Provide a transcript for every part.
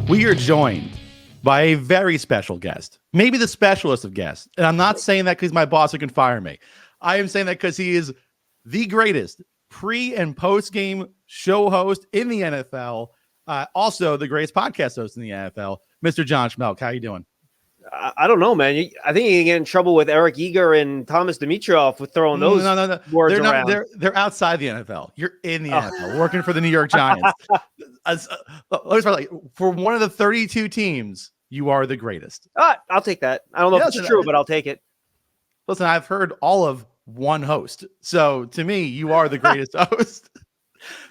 We are joined by a very special guest, maybe the specialist of guests. And I'm not saying that because he's my boss who can fire me. I am saying that because he is the greatest pre and post game show host in the NFL. Also the greatest podcast host in the NFL, Mr. John Schmeelk. How you doing? I don't know, man. I think you can get in trouble with Eric Eager and Thomas Dimitroff with throwing those words around. They're outside the NFL. You're in the NFL, working for the New York Giants. For one of the 32 teams, you are the greatest. I'll take that. I don't know if it's true, but I'll take it. Listen, I've heard all of one host. So to me, you are the greatest host.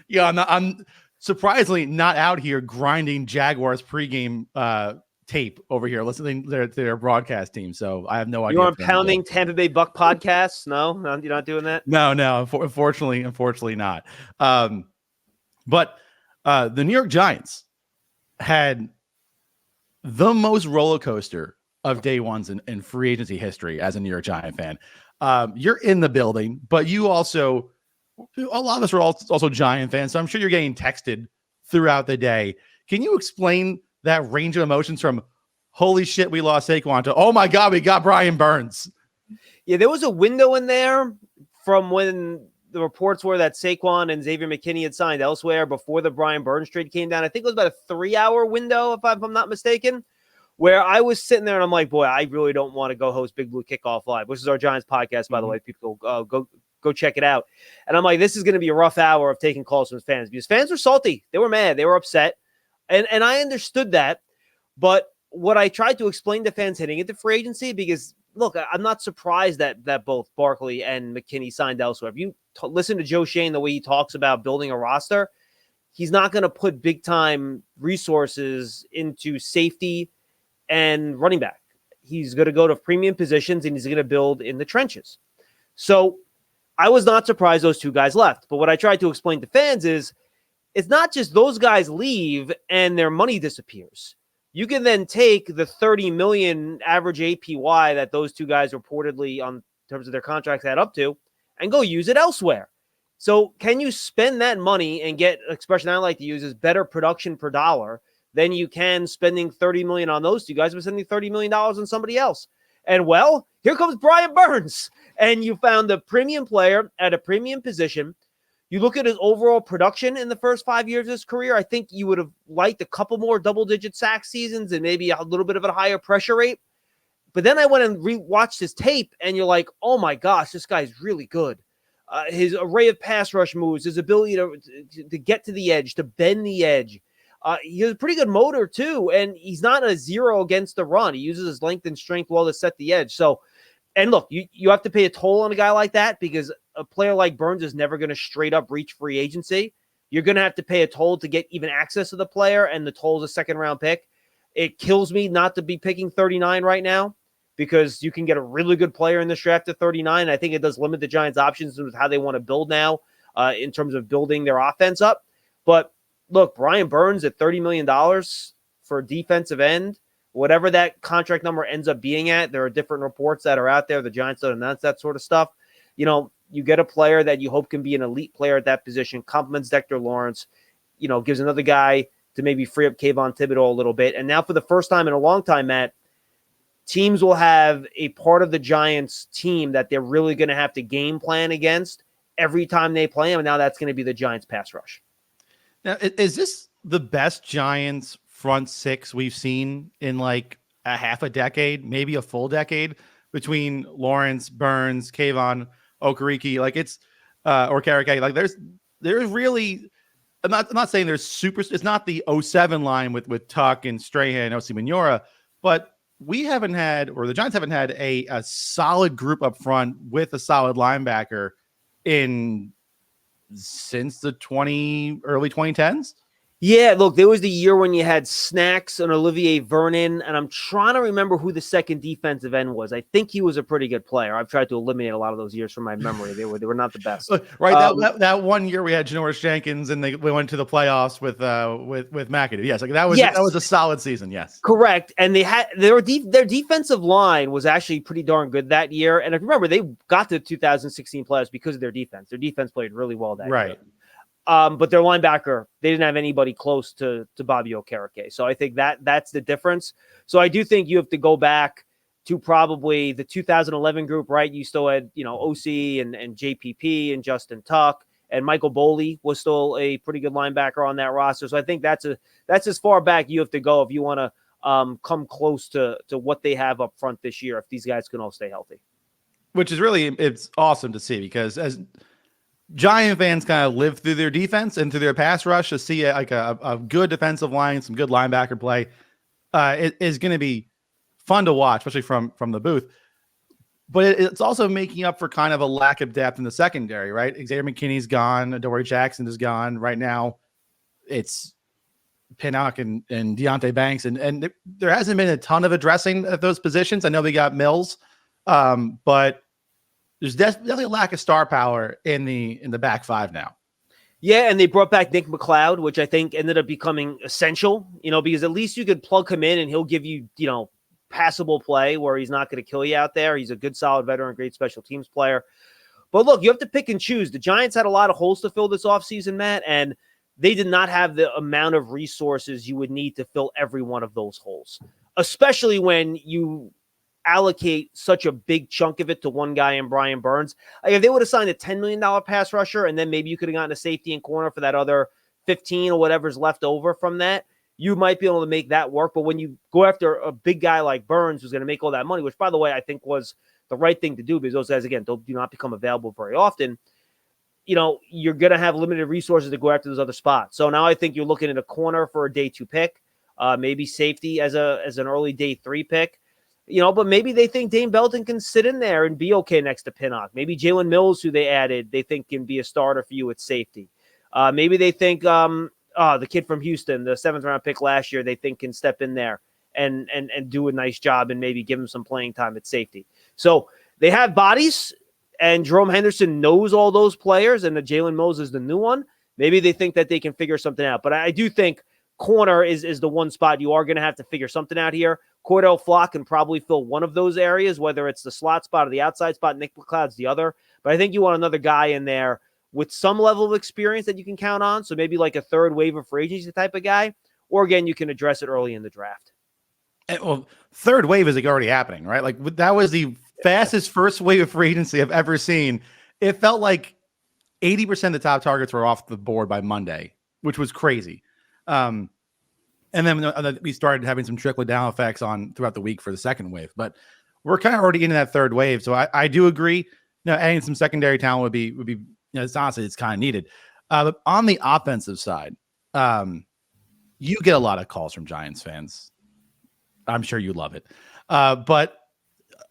Yeah, I'm surprisingly not out here grinding Jaguars pregame tape over here, listening to their broadcast team. So I have no idea. You aren't pounding Tampa Bay Buck podcasts? No, you're not doing that? No, unfortunately not. But the New York Giants had the most roller coaster of day ones in free agency history as a New York Giant fan. You're in the building, but you also, a lot of us are also Giant fans, so I'm sure you're getting texted throughout the day. Can you explain that range of emotions from holy shit, we lost Saquon to, oh my God, we got Brian Burns? Yeah, there was a window in there from when the reports were that Saquon and Xavier McKinney had signed elsewhere before the Brian Burns trade came down. I think it was about a 3-hour window, if I'm not mistaken, where I was sitting there and I'm like, boy, I really don't want to go host Big Blue Kickoff Live, which is our Giants podcast, by the way. People go check it out. And I'm like, this is going to be a rough hour of taking calls from fans because fans were salty. They were mad. They were upset. And I understood that. But what I tried to explain to fans heading into free agency, because, look, I'm not surprised that both Barkley and McKinney signed elsewhere. If you listen to Joe Shane, the way he talks about building a roster, he's not going to put big-time resources into safety and running back. He's going to go to premium positions, and he's going to build in the trenches. So I was not surprised those two guys left. But what I tried to explain to fans is it's not just those guys leave and their money disappears. You can then take the $30 million average APY that those two guys reportedly on terms of their contracts add up to and go use it elsewhere. So can you spend that money and get, an expression I like to use is better production per dollar than you can spending $30 million on those two guys, but spending $30 million on somebody else? And well, here comes Brian Burns. And you found a premium player at a premium position. You look at his overall production in the first 5 years of his career, I think you would have liked a couple more double-digit sack seasons and maybe a little bit of a higher pressure rate. But then I went and re-watched his tape, and you're like, oh, my gosh, this guy's really good. His array of pass rush moves, his ability to get to the edge, to bend the edge. He has a pretty good motor, too, and he's not a zero against the run. He uses his length and strength well to set the edge. So, and look, you have to pay a toll on a guy like that because a player like Burns is never going to straight up reach free agency. You're going to have to pay a toll to get even access to the player, and the toll is a second-round pick. It kills me not to be picking 39 right now because you can get a really good player in this draft at 39. I think it does limit the Giants' options with how they want to build now in terms of building their offense up. But look, Brian Burns at $30 million for a defensive end, whatever that contract number ends up being at, there are different reports that are out there. The Giants don't announce that sort of stuff. You get a player that you hope can be an elite player at that position, complements Dexter Lawrence, gives another guy to maybe free up Kayvon Thibodeau a little bit. And now for the first time in a long time, Matt, teams will have a part of the Giants team that they're really going to have to game plan against every time they play them. And now that's going to be the Giants pass rush. Now, is this the best Giants front six we've seen in like a half a decade, maybe a full decade, between Lawrence, Burns, Kayvon, Okereke, like it's or Karake, like there's really, I'm not saying there's super, it's not the 07 line with Tuck and Strahan and Osi Manora, but we haven't had, or the Giants haven't had a solid group up front with a solid linebacker since the early 2010s. Yeah, look, there was the year when you had Snacks and Olivier Vernon, and I'm trying to remember who the second defensive end was. I think he was a pretty good player. I've tried to eliminate a lot of those years from my memory. They were not the best. Right, that 1 year we had Janoris Jenkins, and we went to the playoffs with McAdoo. Yes, like that was a solid season. Yes, correct. And they had their defensive line was actually pretty darn good that year. And if you remember, they got to the 2016 playoffs because of their defense. Their defense played really well that year. But their linebacker, they didn't have anybody close to Bobby Okereke. So I think that's the difference. So I do think you have to go back to probably the 2011 group, right? You still had, OC and JPP and Justin Tuck, and Michael Boley was still a pretty good linebacker on that roster. So I think that's as far back you have to go if you want to come close to what they have up front this year, if these guys can all stay healthy. Which is it's awesome to see, because as Giant fans kind of live through their defense and through their pass rush, to see a good defensive line, some good linebacker play, it is going to be fun to watch, especially from the booth. But it's also making up for kind of a lack of depth in the secondary, right? Xavier McKinney's gone. Adoree Jackson is gone. Right now, it's Pinnock and Deontay Banks. And there hasn't been a ton of addressing at those positions. I know we got Mills, but there's definitely a lack of star power in the back five now. Yeah, and they brought back Nick McLeod, which I think ended up becoming essential, because at least you could plug him in and he'll give you, passable play where he's not going to kill you out there. He's a good, solid veteran, great special teams player. But look, you have to pick and choose. The Giants had a lot of holes to fill this offseason, Matt, and they did not have the amount of resources you would need to fill every one of those holes, especially when you allocate such a big chunk of it to one guy in Brian Burns. Like, if they would have signed a $10 million pass rusher, and then maybe you could have gotten a safety and corner for that other 15 or whatever's left over from that, you might be able to make that work. But when you go after a big guy like Burns, who's going to make all that money, which, by the way, I think was the right thing to do, because those guys, again, do not become available very often, you're going to have limited resources to go after those other spots. So now I think you're looking at a corner for a day 2 pick, maybe safety as an early day 3 pick. But maybe they think Dane Belton can sit in there and be okay next to Pinnock. Maybe Jalen Mills, who they added, they think can be a starter for you at safety. Maybe they think the kid from Houston, the 7th round pick last year, they think can step in there and do a nice job and maybe give him some playing time at safety. So they have bodies, and Jerome Henderson knows all those players, and the Jalen Mills is the new one. Maybe they think that they can figure something out. But I do think corner is the one spot you are going to have to figure something out here. Cordell Flock can probably fill one of those areas, whether it's the slot spot or the outside spot. Nick McLeod's the other. But I think you want another guy in there with some level of experience that you can count on. So maybe like a third wave of free agency type of guy. Or again, you can address it early in the draft. Well, third wave is already happening, right? Like, that was the fastest first wave of free agency I've ever seen. It felt like 80% of the top targets were off the board by Monday, which was crazy. And then we started having some trickle down effects throughout the week for the second wave, but we're kind of already into that third wave. So I do agree. Adding some secondary talent would be, it's honestly, it's kind of needed. But on the offensive side, you get a lot of calls from Giants fans. I'm sure you love it. But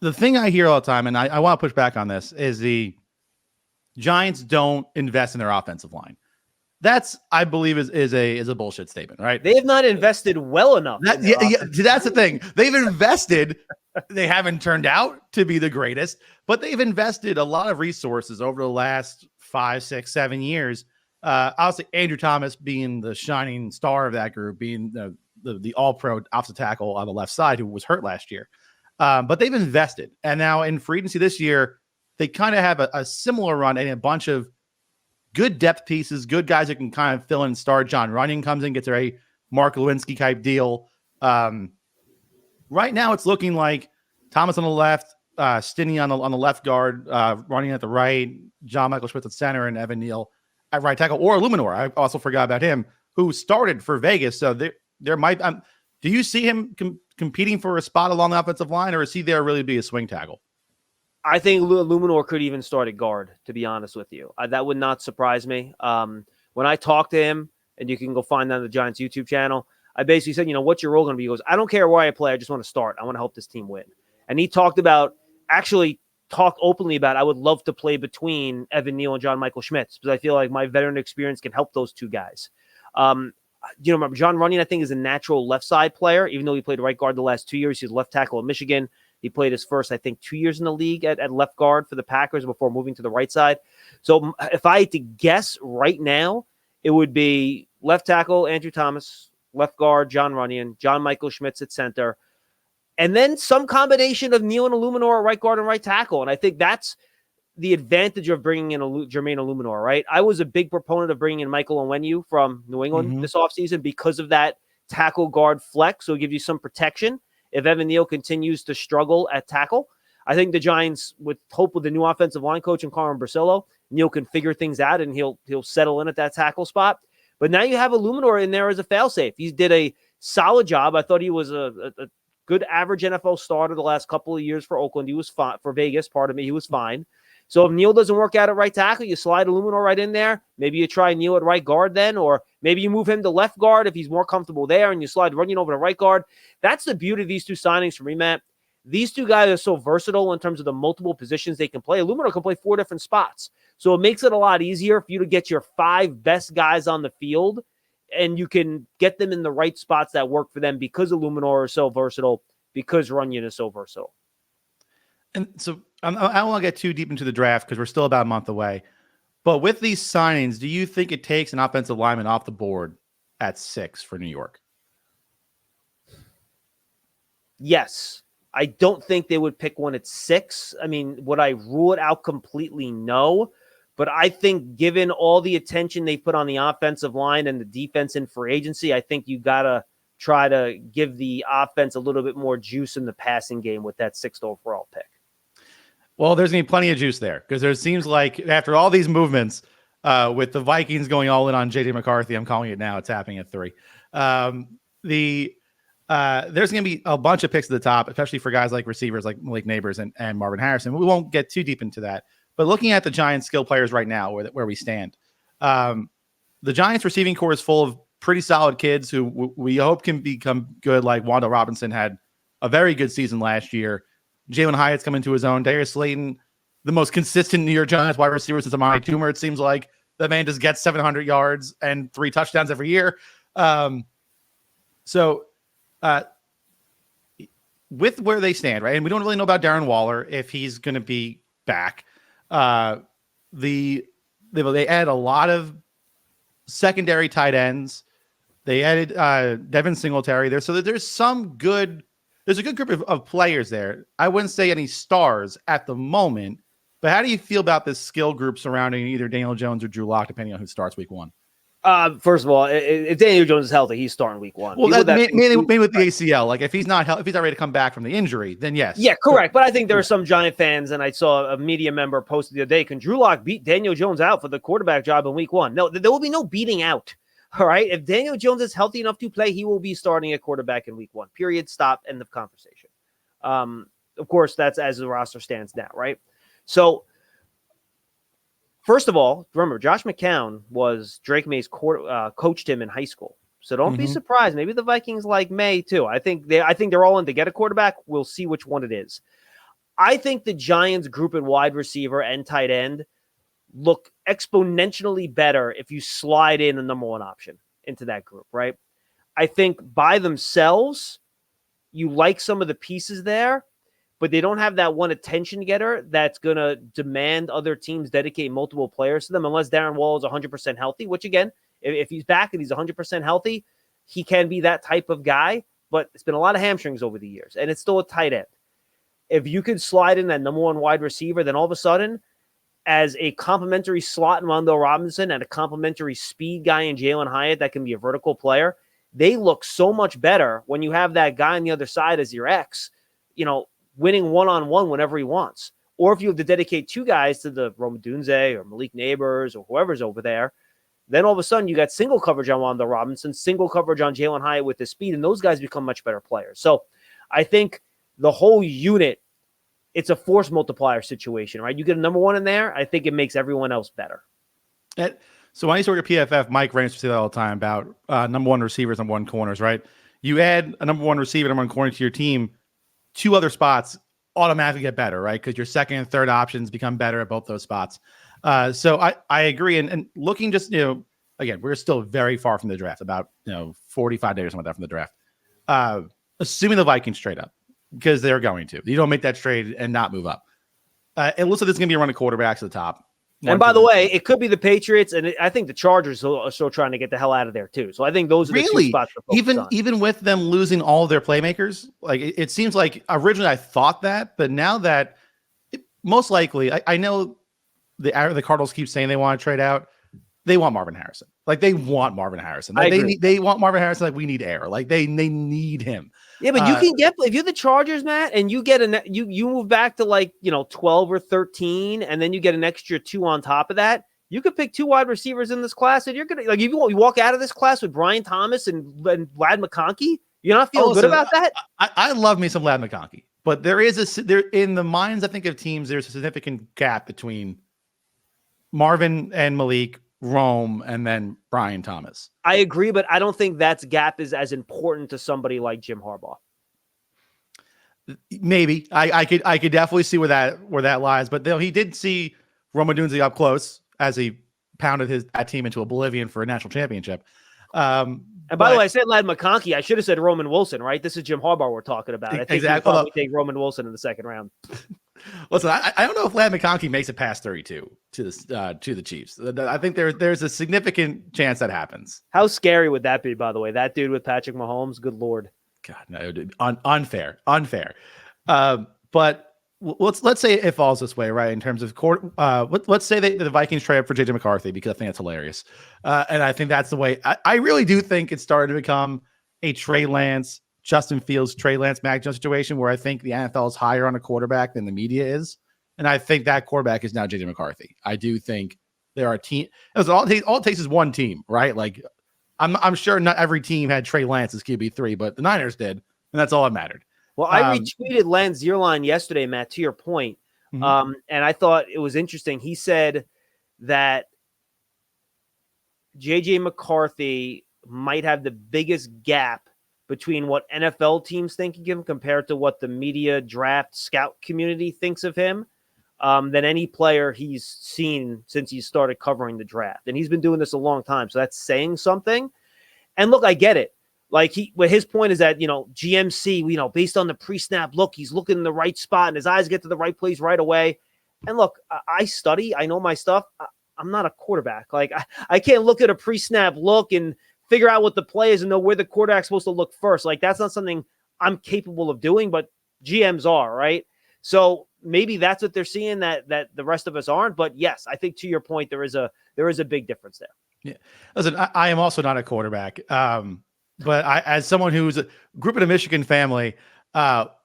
the thing I hear all the time, and I want to push back on this, is the Giants don't invest in their offensive line. That's, I believe, is a bullshit statement, right? They have not invested well enough. That's the thing. They've invested. They haven't turned out to be the greatest, but they've invested a lot of resources over the last 5, 6, 7 years. Obviously, Andrew Thomas being the shining star of that group, being the all-pro offensive tackle on the left side who was hurt last year. But they've invested. And now in free agency this year, they kind of have a similar run and a bunch of good depth pieces, good guys that can kind of fill in and start. John Runyon comes in, gets a Mark Lewinsky type deal. Right now, it's looking like Thomas on the left, Stinney on the left guard, Runyon at the right, John Michael Schmitz at center, and Evan Neal at right tackle, or Illuminor. I also forgot about him, who started for Vegas. So there might. Do you see him competing for a spot along the offensive line, or is he there really to be a swing tackle? I think Illuminor could even start at guard, to be honest with you. That would not surprise me. When I talked to him, and you can go find that on the Giants YouTube channel, I basically said, what's your role going to be? He goes, I don't care where I play. I just want to start. I want to help this team win. And he talked openly about, I would love to play between Evan Neal and John Michael Schmitz, because I feel like my veteran experience can help those two guys. Remember, John Runyon, I think, is a natural left side player, even though he played right guard the last 2 years. He's left tackle at Michigan. He played his first, I think, 2 years in the league at left guard for the Packers before moving to the right side. So if I had to guess right now, it would be left tackle, Andrew Thomas, left guard, John Runyon, John Michael Schmitz at center, and then some combination of Neal and Illuminor at right guard and right tackle. And I think that's the advantage of bringing in Jermaine Illuminor, right? I was a big proponent of bringing in Michael Onwenu from New England this offseason because of that tackle guard flex. So it gives you some protection if Evan Neal continues to struggle at tackle. I think the Giants, with hope with the new offensive line coach and Carmen Brasillo, Neal can figure things out and he'll settle in at that tackle spot. But now you have Illuminor in there as a failsafe. He did a solid job. I thought he was a good average NFL starter the last couple of years for Oakland. He was fine for Vegas. Pardon me. He was fine. So if Neal doesn't work out at right tackle, you slide Illuminor right in there. Maybe you try Neal at right guard then, or maybe you move him to left guard if he's more comfortable there and you slide Runyon over to right guard. That's the beauty of these two signings for me, Matt. These two guys are so versatile in terms of the multiple positions they can play. Illuminor can play 4 different spots. So it makes it a lot easier for you to get your 5 best guys on the field, and you can get them in the right spots that work for them because Illuminor is so versatile, because Runyon is so versatile. And so I don't want to get too deep into the draft because we're still about a month away. But with these signings, do you think it takes an offensive lineman off the board at 6 for New York? Yes. I don't think they would pick one at 6. I mean, would I rule it out completely? No. But I think given all the attention they put on the offensive line and the defense in free agency, I think you got to try to give the offense a little bit more juice in the passing game with that 6th overall pick. Well, there's going to be plenty of juice there because there seems like after all these movements with the Vikings going all in on J.J. McCarthy, I'm calling it now. It's happening at 3. There's going to be a bunch of picks at the top, especially for guys like receivers like Malik Neighbors and Marvin Harrison. We won't get too deep into that. But looking at the Giants' skill players right now, where we stand, the Giants' receiving core is full of pretty solid kids who we hope can become good, like Wanda Robinson had a very good season last year. Jalen Hyatt's come into his own. Darius Slayton, the most consistent New York Giants wide receiver since Amari Toomer, it seems like. The man just gets 700 yards and 3 touchdowns every year. With where they stand, right? And we don't really know about Darren Waller if he's going to be back. They add a lot of secondary tight ends. They added Devin Singletary there. So there's a good group of players there. I wouldn't say any stars at the moment, but how do you feel about this skill group surrounding either Daniel Jones or Drew Lock, depending on who starts week 1? First of all, if Daniel Jones is healthy, he's starting week 1. Well, mainly with the ACL. Like if he's not ready to come back from the injury, then yes. Yeah, correct. But I think there are some Giant fans, and I saw a media member posted the other day, can Drew Lock beat Daniel Jones out for the quarterback job in week 1? No, there will be no beating out. All right. If Daniel Jones is healthy enough to play, he will be starting at quarterback in week 1. Period. Stop. End of conversation. Of course, that's as the roster stands now, right? So, first of all, remember, Josh McCown was Drake May's coached him in high school. So don't be surprised. Maybe the Vikings like May too. I think they're all in to get a quarterback. We'll see which one it is. I think the Giants group at wide receiver and tight end look exponentially better if you slide in a number 1 option into that group, right? I think by themselves, you like some of the pieces there, but they don't have that one attention getter that's going to demand other teams dedicate multiple players to them unless Darren Waller is 100% healthy, which again, if he's back and he's 100% healthy, he can be that type of guy, but it's been a lot of hamstrings over the years, and it's still a tight end. If you could slide in that number 1 wide receiver, then all of a sudden, as a complimentary slot in Wanda Robinson and a complimentary speed guy in Jalen Hyatt that can be a vertical player, they look so much better when you have that guy on the other side as your ex, winning one-on-one whenever he wants. Or if you have to dedicate 2 guys to the Rome Dunze or Malik Neighbors or whoever's over there, then all of a sudden you got single coverage on Wanda Robinson, single coverage on Jalen Hyatt with the speed, and those guys become much better players. So I think the whole unit, it's a force multiplier situation, right? You get a number 1 in there, I think it makes everyone else better. So when I used to work at PFF, Mike Ramos would say that all the time about number 1 receivers, number 1 corners, right? You add a number 1 receiver, number 1 corner to your team, 2 other spots automatically get better, right? Because your second and third options become better at both those spots. So I agree. And looking just, again, we're still very far from the draft, about 45 days or something like that from the draft. Assuming the Vikings trade up, because they're going to. You don't make that trade and not move up. It looks like there's going to be a run of quarterbacks at the top. And by the way, it could be the Patriots, and I think the Chargers are still trying to get the hell out of there too. So I think those are the 2 spots to focus on. Even with them losing all of their playmakers, like it seems like originally I thought that, but now that most likely, I know the Cardinals keep saying they want to trade out. They want Marvin Harrison. Like they want Marvin Harrison. Like they want Marvin Harrison. Like we need air. Like they need him. Yeah, but you can get, if you're the Chargers, Matt, and you get you move back to like 12 or 13, and then you get an extra 2 on top of that. You could pick 2 wide receivers in this class, and you're gonna like you walk out of this class with Brian Thomas and Vlad McConkey. You're not feeling good about that. I love me some Vlad McConkey, but there in the minds I think of teams. There's a significant gap between Marvin and Malik, Rome, and then Brian Thomas. I agree, but I don't think that gap is as important to somebody like Jim Harbaugh. Maybe I could definitely see where that lies, but he did see Rome Odunze up close as he pounded that team into oblivion for a national championship. And by the way, I said Vlad McConkey. I should have said Roman Wilson, right? This is Jim Harbaugh we're talking about. I think exactly. We'll take Roman Wilson in the second round. Listen, I don't know if Vlad McConkey makes it past 32 to the Chiefs. I think there's a significant chance that happens. How scary would that be, by the way? That dude with Patrick Mahomes? Good Lord. God, no, dude, unfair. But let's say it falls this way, right? In terms of court, let's say the Vikings trade up for JJ McCarthy because I think that's hilarious, and I think that's the way. I really do think it's started to become a Trey Lance, Justin Fields, Trey Lance, Mac Jones situation where I think the NFL is higher on a quarterback than the media is, and I think that quarterback is now JJ McCarthy. I do think there are teams. All it takes is one team, right? Like I'm sure not every team had Trey Lance as QB3, but the Niners did, and that's all that mattered. Well, I retweeted Lance Zierlein yesterday, Matt, to your point. Mm-hmm. And I thought it was interesting. He said that J.J. McCarthy might have the biggest gap between what NFL teams think of him compared to what the media draft scout community thinks of him than any player he's seen since he started covering the draft. And he's been doing this a long time, so that's saying something. And look, I get it. Like his point is that, GMC, based on the pre-snap look, he's looking in the right spot and his eyes get to the right place right away. And look, I study, I know my stuff. I'm not a quarterback. Like I can't look at a pre-snap look and figure out what the play is and know where the quarterback's supposed to look first. Like that's not something I'm capable of doing, but GMs are, right? So maybe that's what they're seeing that the rest of us aren't. But yes, I think to your point, there is a big difference there. Yeah. Listen, I am also not a quarterback. But as someone who's grew up in a Michigan family,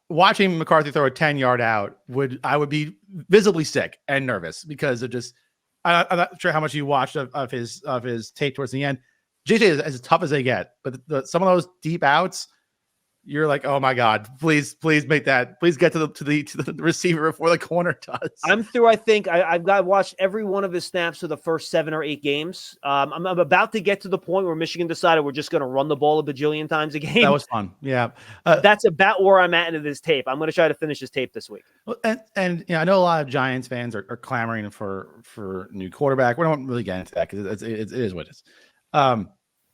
watching McCarthy throw a 10-yard out I would be visibly sick and nervous because of just I'm not sure how much you watched of his tape towards the end. JJ is as tough as they get, but some of those deep outs, you're like, oh my God, please make that. Please get to the receiver before the corner does. I'm through. I think I've watched every one of his snaps for the first 7 or 8 games. I'm about to get to the point where Michigan decided we're just going to run the ball a bajillion times a game. That was fun. Yeah. That's about where I'm at into this tape. I'm going to try to finish this tape this week. And I know a lot of Giants fans are clamoring for new quarterback. We don't really get into that because it is what it is.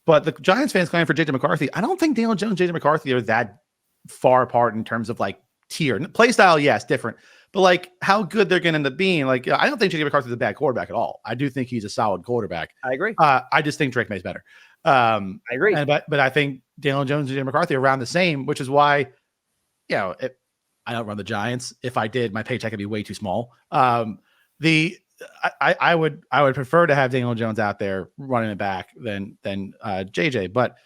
But the Giants fans claiming for JJ McCarthy, I don't think Daniel Jones and JJ McCarthy are that far apart in terms of like tier. Play style, yes, different. But like how good they're going to end up being, like I don't think JJ McCarthy is a bad quarterback at all. I do think he's a solid quarterback. I agree. I just think Drake May's better. I agree. But I think Daniel Jones and JJ McCarthy are around the same, which is why, I don't run the Giants. If I did, my paycheck would be way too small. I would prefer to have Daniel Jones out there running it back than JJ. But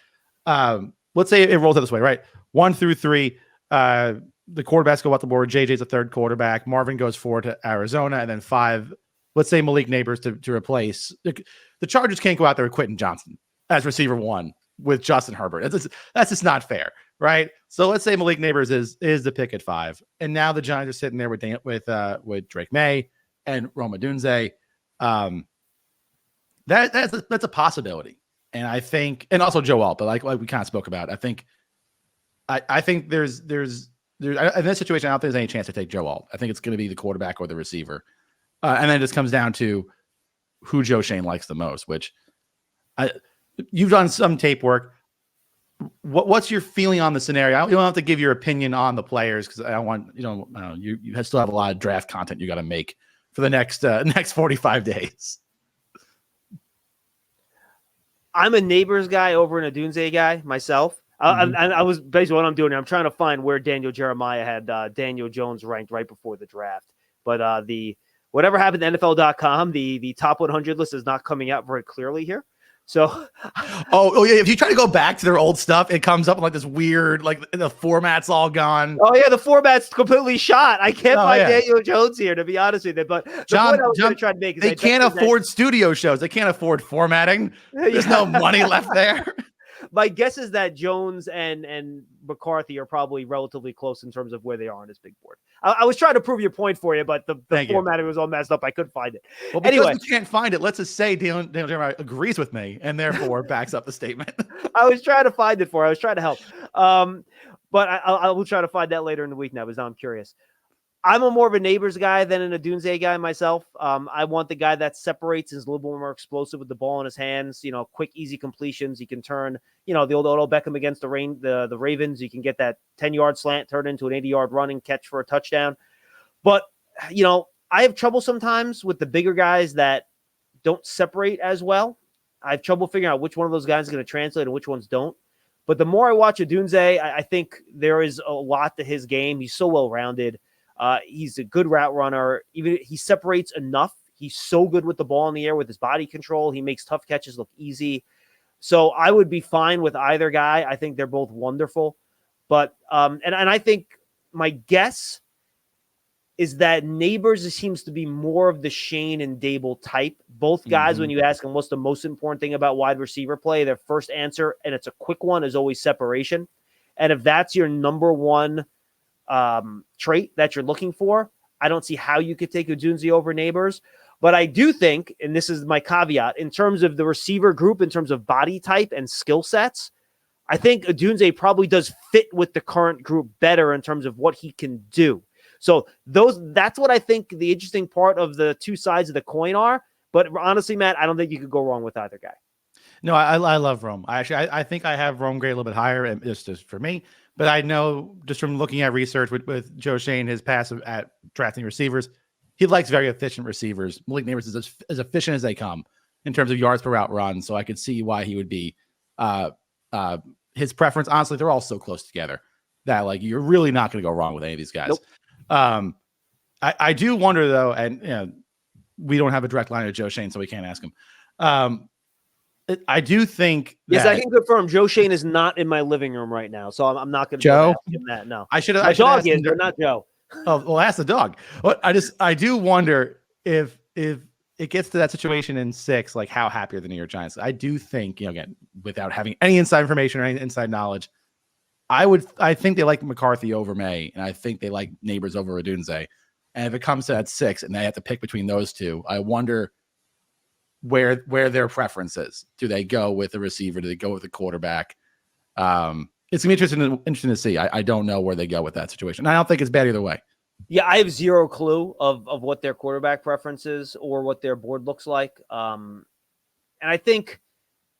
let's say it rolls out this way, right? 1 through 3, the quarterbacks go off the board. JJ's a third quarterback. Marvin goes 4 to Arizona, and then 5. Let's say Malik Neighbors to replace. The Chargers can't go out there with Quentin Johnson as receiver 1 with Justin Herbert. That's just not fair, right? So let's say Malik Neighbors is the pick at 5, and now the Giants are sitting there with Drake May and Rome Odunze. That's a possibility. And I think, and also Joe Alt, but like we kind of spoke about, I think there's in this situation, I don't think there's any chance to take Joe Alt. I think it's going to be the quarterback or the receiver. And then it just comes down to who Joe Shane likes the most, which you've done some tape work. What's your feeling on the scenario? You don't have to give your opinion on the players because I don't want, you still have a lot of draft content you got to make for the next 45 days. I'm a Neighbors guy over an Odunze guy myself. And I was basically what I'm doing. I'm trying to find where Daniel Jeremiah had Daniel Jones ranked right before the draft. But whatever happened to NFL.com, the top 100 list is not coming out very clearly here. So, oh yeah, if you try to go back to their old stuff, it comes up in like this weird, like the format's all gone. Oh yeah, the format's completely shot. I can't find yeah. Daniel Jones here, to be honest with you. But the John, point I was going to try to make is they can't afford studio shows. They can't afford formatting. There's no money left there. My guess is that Jones and McCarthy are probably relatively close in terms of where they are on this big board. I was trying to prove your point for you, but the formatting was all messed up. I couldn't find it. Well, because anyway, we can't find it, let's just say Daniel Jeremiah agrees with me and therefore backs up the statement. I was trying to find it for you. I was trying to help. But I will try to find that later in the week now, because now I'm curious. I'm more of a Neighbors guy than a Dunze guy myself. I want the guy that separates, is a little more explosive with the ball in his hands. Quick, easy completions. He can turn, the old Odell Beckham against the Ravens. You can get that 10-yard slant turned into an 80-yard running catch for a touchdown. But I have trouble sometimes with the bigger guys that don't separate as well. I have trouble figuring out which one of those guys is going to translate and which ones don't. But the more I watch Odunze, I think there is a lot to his game. He's so well-rounded. He's a good route runner. Even he separates enough. He's so good with the ball in the air with his body control. He makes tough catches look easy. So I would be fine with either guy. I think they're both wonderful. But and I think my guess is that Neighbors seems to be more of the Shane and Dable type. Both guys, when you ask them what's the most important thing about wide receiver play, their first answer, and it's a quick one, is always separation. And if that's your number one trait that you're looking for, I don't see how you could take Odunze over Neighbors. But I do think, and this is my caveat, in terms of the receiver group, in terms of body type and skill sets, I think Odunze probably does fit with the current group better in terms of what he can do. So that's what I think the interesting part of the two sides of the coin are. But honestly, Matt, I don't think you could go wrong with either guy. No, I love Rome. I think I have Rome grade a little bit higher, and just for me. But I know just from looking at research with Joe Shane, his passive at drafting receivers, he likes very efficient receivers. Malik Neighbors is as efficient as they come in terms of yards per route run. So I could see why he would be his preference. Honestly, they're all so close together that like you're really not going to go wrong with any of these guys. Nope. I do wonder though, and we don't have a direct line to Joe Shane, so we can't ask him. I do think that, yes, I can confirm Joe Shane is not in my living room right now, so I'm not going to ask him that. No, I should have. My dog is, but not Joe. Oh, well, ask the dog. But I do wonder if it gets to that situation in 6, like how happy are the New York Giants? I do think, again, without having any inside information or any inside knowledge, I think they like McCarthy over May, and I think they like Neighbors over Odunze. And if it comes to that 6 and they have to pick between those two, I wonder where their preference is. Do they go with the receiver? Do they go with the quarterback? It's gonna be interesting to see. I don't know where they go with that situation. I don't think it's bad either way. Yeah, I have zero clue of what their quarterback preference is or what their board looks like. And I think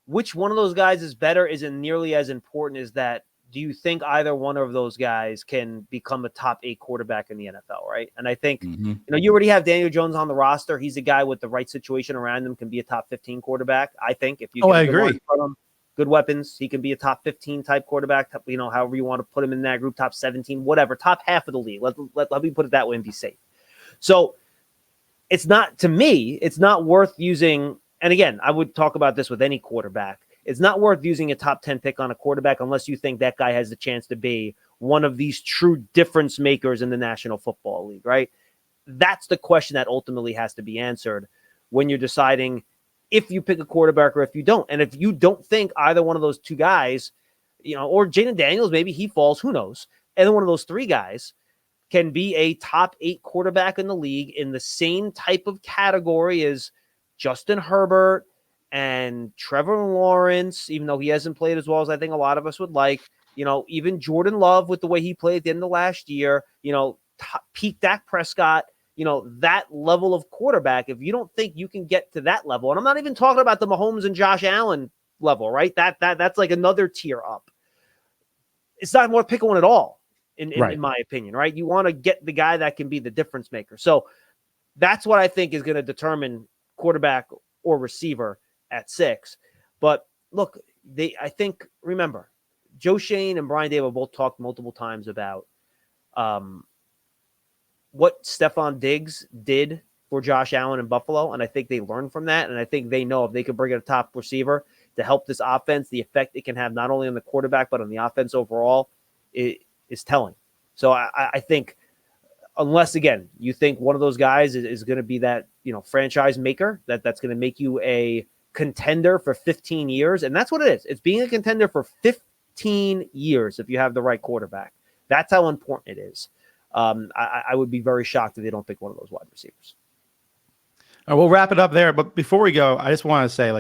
which one of those guys is better isn't nearly as important as that. Do you think either one of those guys can become a top 8 quarterback in the NFL, right? And I think, you already have Daniel Jones on the roster. He's a guy with the right situation around him, can be a top 15 quarterback, I think. If you I agree. Good weapons, he can be a top 15 type quarterback, however you want to put him in that group, top 17, whatever, top half of the league. Let me put it that way and be safe. So it's not, to me, it's not worth using, and again, I would talk about this with any quarterback. It's not worth using a top 10 pick on a quarterback unless you think that guy has the chance to be one of these true difference makers in the National Football League, right? That's the question that ultimately has to be answered when you're deciding if you pick a quarterback or if you don't. And if you don't think either one of those two guys, or Jaden Daniels, maybe he falls, who knows? Either one of those 3 guys can be a top 8 quarterback in the league in the same type of category as Justin Herbert and Trevor Lawrence, even though he hasn't played as well as I think a lot of us would like, even Jordan Love with the way he played at the end of last year, peak Dak Prescott, that level of quarterback. If you don't think you can get to that level, and I'm not even talking about the Mahomes and Josh Allen level, right? That's like another tier up. It's not worth picking one at all, in my opinion, right? You want to get the guy that can be the difference maker. So that's what I think is going to determine quarterback or receiver at 6. But look, remember, Joe Shane and Brian Dable both talked multiple times about what Stephon Diggs did for Josh Allen in Buffalo, and I think they learned from that, and I think they know if they could bring in a top receiver to help this offense, the effect it can have not only on the quarterback but on the offense overall is telling. So I think, unless, again, you think one of those guys is going to be that, franchise maker, that's going to make you a contender for 15 years, and that's what it is. It's being a contender for 15 years if you have the right quarterback. That's how important it is. I would be very shocked if they don't pick one of those wide receivers. All right, we'll wrap it up there. But before we go, I just want to say,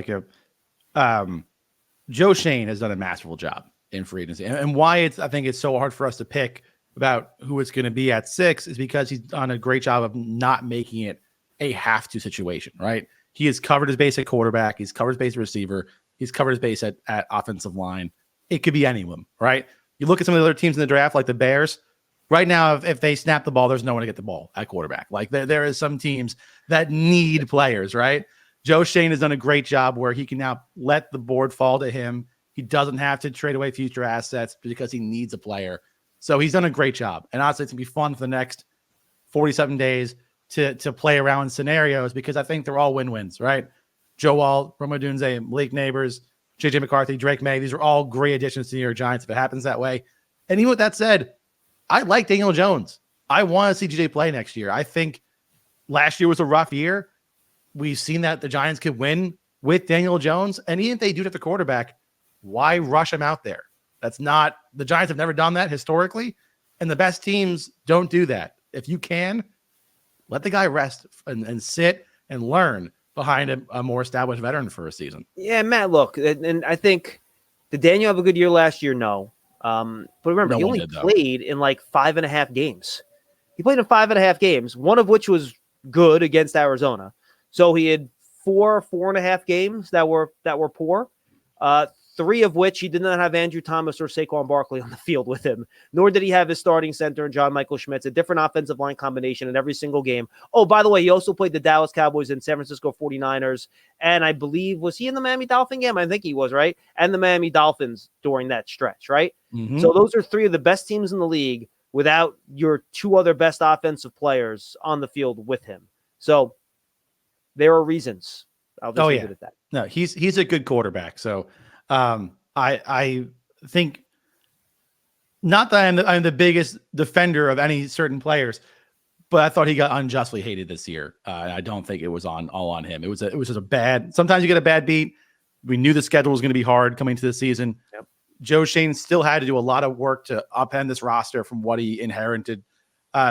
Joe Schoen has done a masterful job in free agency, and why I think it's so hard for us to pick about who it's going to be at 6 is because he's done a great job of not making it a have-to situation, right? He has covered his base at quarterback. He's covered his base at receiver. He's covered his base at offensive line. It could be anyone, right? You look at some of the other teams in the draft, like the Bears. Right now, if they snap the ball, there's no one to get the ball at quarterback. Like there is some teams that need players, right? Joe Schoen has done a great job where he can now let the board fall to him. He doesn't have to trade away future assets because he needs a player. So he's done a great job. And honestly, it's going to be fun for the next 47 days to play around scenarios because I think they're all win-wins, right? Joe Wall, Rome Odunze, Malik Neighbors, JJ McCarthy, Drake May. These are all great additions to the New York Giants if it happens that way. And even with that said, I like Daniel Jones. I want to see DJ play next year. I think last year was a rough year. We've seen that the Giants could win with Daniel Jones. And even if they do it at the quarterback, why rush him out there? That's not – the Giants have never done that historically, and the best teams don't do that. If you can, let the guy rest and sit and learn behind a more established veteran for a season. Yeah, Matt, look, and I think – did Daniel have a good year last year? No. But remember, he only played in like 5.5 games. He played in 5.5 games, one of which was good against Arizona. So he had 4.5 games that were poor. 3 of which he did not have Andrew Thomas or Saquon Barkley on the field with him, nor did he have his starting center and John Michael Schmitz, a different offensive line combination in every single game. Oh, by the way, he also played the Dallas Cowboys and San Francisco 49ers. And I believe, was he in the Miami Dolphin game? I think he was, right? And the Miami Dolphins during that stretch, right? Mm-hmm. So those are 3 of the best teams in the league without your 2 other best offensive players on the field with him. So there are reasons. I'll just leave it at that. No, he's a good quarterback. So I think not that I'm the biggest defender of any certain players, but I thought he got unjustly hated this year. I don't think it was all on him. It was just a bad. Sometimes you get a bad beat. We knew the schedule was going to be hard coming to the season. Yep. Joe Schoen still had to do a lot of work to upend this roster from what he inherited.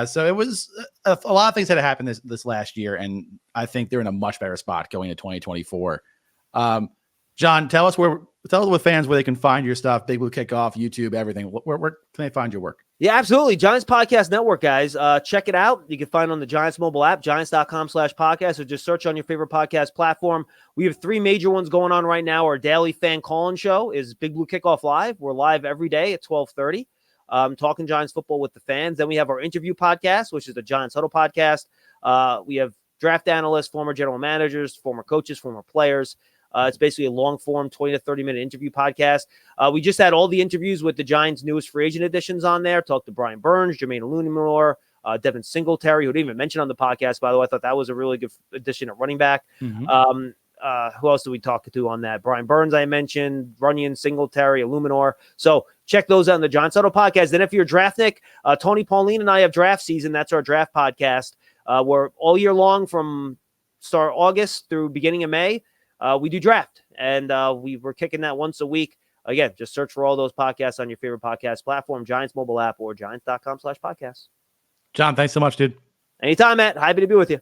So it was a lot of things that happened this last year, and I think they're in a much better spot going into 2024. John, tell us with fans where they can find your stuff, Big Blue Kickoff, YouTube, everything. Where can they find your work? Yeah, absolutely. Giants Podcast Network, guys. Check it out. You can find it on the Giants mobile app, giants.com/podcast, or just search on your favorite podcast platform. We have 3 major ones going on right now. Our daily fan call-in show is Big Blue Kickoff Live. We're live every day at 12:30, talking Giants football with the fans. Then we have our interview podcast, which is the Giants Huddle podcast. We have draft analysts, former general managers, former coaches, former players. It's basically a long-form 20 to 30-minute interview podcast. We just had all the interviews with the Giants' newest free agent additions on there. Talked to Brian Burns, Jermaine Illuminor, Devin Singletary, who didn't even mention on the podcast, by the way. I thought that was a really good addition at running back. Mm-hmm. Who else did we talk to on that? Brian Burns, I mentioned, Runyon, Singletary, Illuminor. So check those out on the Giants Huddle podcast. Then if you're a draftnik, Tony Pauline and I have draft season. That's our draft podcast. We're all year long from start August through beginning of May. We do draft, and we're kicking that once a week. Again, just search for all those podcasts on your favorite podcast platform, Giants mobile app or giants.com/podcast. John, thanks so much, dude. Anytime, Matt. Happy to be with you.